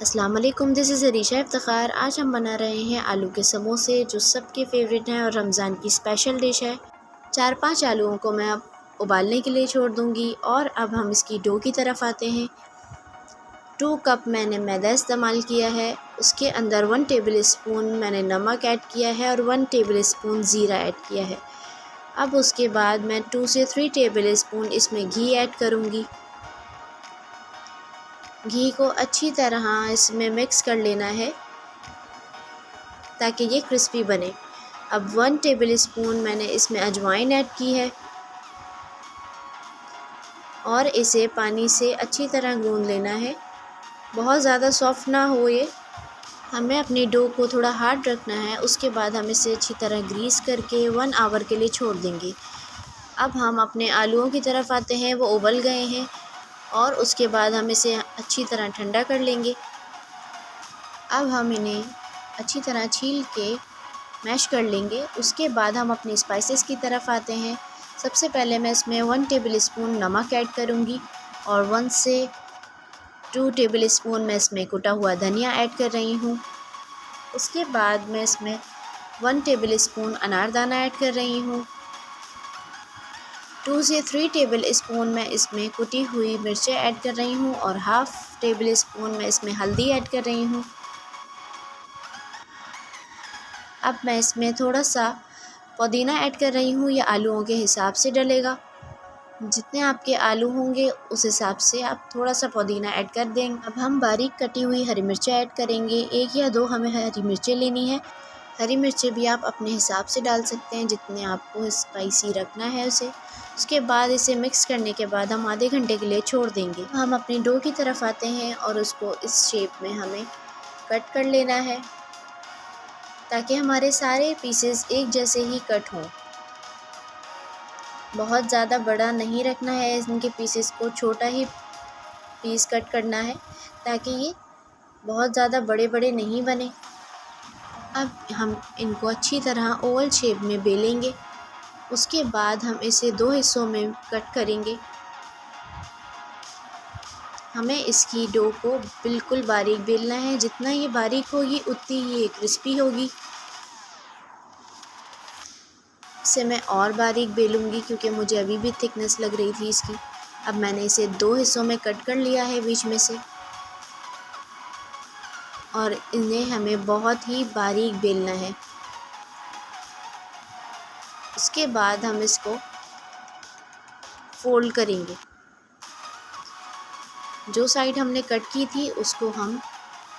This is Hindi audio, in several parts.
अस्सलाम वालेकुम, दिस इज़ अरीशा इफ्तिखार। आज हम बना रहे हैं आलू के समोसे, जो सबके फेवरेट हैं और रमज़ान की स्पेशल डिश है। 4-5 आलूओं को मैं अब उबालने के लिए छोड़ दूंगी और अब हम इसकी डो की तरफ आते हैं। 2 कप मैंने मैदा इस्तेमाल किया है, उसके अंदर 1 टेबल स्पून मैंने नमक ऐड किया है और 1 टेबल स्पून ज़ीरा ऐड किया है। अब उसके बाद मैं 2 से 3 टेबल स्पून इसमें घी ऐड करूँगी। घी को अच्छी तरह इसमें मिक्स कर लेना है ताकि ये क्रिस्पी बने। अब 1 टेबल स्पून मैंने इसमें अजवाइन ऐड की है और इसे पानी से अच्छी तरह गूंद लेना है। बहुत ज़्यादा सॉफ्ट ना हो ये, हमें अपनी डो को थोड़ा हार्ड रखना है। उसके बाद हम इसे अच्छी तरह ग्रीस करके 1 आवर के लिए छोड़ देंगे। अब हम अपने आलूओं की तरफ आते हैं, वो उबल गए हैं और उसके बाद हम इसे अच्छी तरह ठंडा कर लेंगे। अब हम इन्हें अच्छी तरह छील के मैश कर लेंगे। उसके बाद हम अपनी स्पाइसेस की तरफ आते हैं। सबसे पहले मैं इसमें 1 टेबल स्पून नमक ऐड करूँगी और 1 से 2 टेबल स्पून मैं इसमें कुटा हुआ धनिया ऐड कर रही हूँ। उसके बाद मैं इसमें 1 टेबल स्पून अनारदाना ऐड कर रही हूँ। 2 से 3 टेबल स्पून मैं इसमें कुटी हुई मिर्चें ऐड कर रही हूँ और हाफ़ टेबल स्पून मैं इसमें हल्दी ऐड कर रही हूँ। अब मैं इसमें थोड़ा सा पुदीना ऐड कर रही हूँ, ये आलूओं के हिसाब से डलेगा। जितने आपके आलू होंगे उस हिसाब से आप थोड़ा सा पुदीना ऐड कर देंगे। अब हम बारीक कटी हुई हरी मिर्चें ऐड करेंगे। 1 या 2 हमें हरी मिर्चें लेनी है। हरी मिर्चें भी आप अपने हिसाब से डाल सकते हैं, जितने आपको स्पाइसी रखना है उसे। उसके बाद इसे मिक्स करने के बाद हम आधे घंटे के लिए छोड़ देंगे। हम अपनी डो की तरफ आते हैं और उसको इस शेप में हमें कट कर लेना है ताकि हमारे सारे पीसेस एक जैसे ही कट हों। बहुत ज़्यादा बड़ा नहीं रखना है, इनके पीसेस को छोटा ही पीस कट करना है ताकि ये बहुत ज़्यादा बड़े बड़े नहीं बने। अब हम इनको अच्छी तरह ओवल शेप में बेलेंगे। उसके बाद हम इसे 2 हिस्सों में कट करेंगे। हमें इसकी डो को बिल्कुल बारीक बेलना है, जितना ये बारीक होगी उतनी ही ये क्रिस्पी होगी। इसे मैं और बारीक बेलूँगी क्योंकि मुझे अभी भी थिकनेस लग रही थी इसकी। अब मैंने इसे 2 हिस्सों में कट कर लिया है बीच में से और इन्हें हमें बहुत ही बारीक बेलना है। उसके बाद हम इसको फोल्ड करेंगे। जो साइड हमने कट की थी उसको हम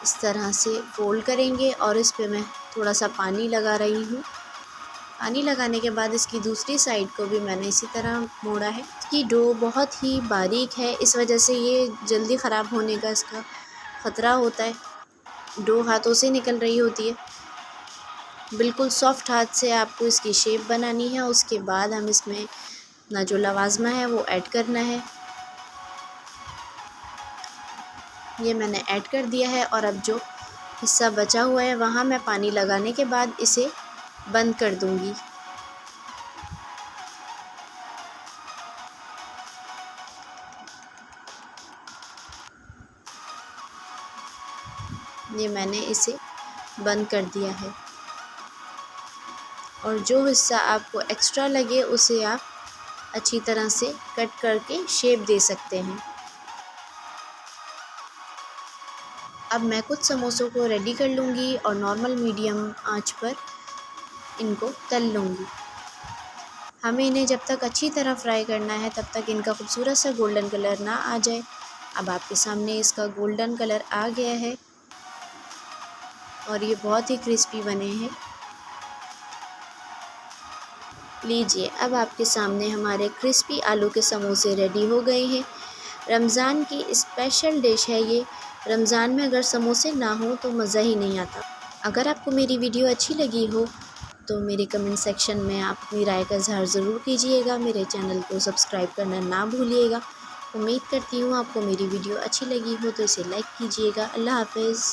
इस तरह से फोल्ड करेंगे और इस पे मैं थोड़ा सा पानी लगा रही हूँ। पानी लगाने के बाद इसकी दूसरी साइड को भी मैंने इसी तरह मोड़ा है। इसकी डो बहुत ही बारीक है, इस वजह से ये जल्दी ख़राब होने का इसका ख़तरा होता है। डो हाथों से निकल रही होती है। बिल्कुल सॉफ्ट हाथ से आपको इसकी शेप बनानी है। उसके बाद हम इसमें अपना जो लवाज़मा है वो ऐड करना है। ये मैंने ऐड कर दिया है और अब जो हिस्सा बचा हुआ है वहाँ मैं पानी लगाने के बाद इसे बंद कर दूँगी। ये मैंने इसे बंद कर दिया है और जो हिस्सा आपको एक्स्ट्रा लगे उसे आप अच्छी तरह से कट करके शेप दे सकते हैं। अब मैं कुछ समोसों को रेडी कर लूँगी और नॉर्मल मीडियम आंच पर इनको तल लूँगी। हमें इन्हें जब तक अच्छी तरह फ्राई करना है तब तक इनका खूबसूरत सा गोल्डन कलर ना आ जाए। अब आपके सामने इसका गोल्डन कलर आ गया है और ये बहुत ही क्रिस्पी बने हैं। लीजिए, अब आपके सामने हमारे क्रिस्पी आलू के समोसे रेडी हो गए हैं। रमज़ान की स्पेशल डिश है ये। रमज़ान में अगर समोसे ना हो तो मज़ा ही नहीं आता। अगर आपको मेरी वीडियो अच्छी लगी हो तो मेरे कमेंट सेक्शन में आप अपनी राय का इज़हार ज़रूर कीजिएगा। मेरे चैनल को सब्सक्राइब करना ना भूलिएगा। उम्मीद करती हूँ आपको मेरी वीडियो अच्छी लगी हो तो इसे लाइक कीजिएगा। अल्लाह हाफ़िज़।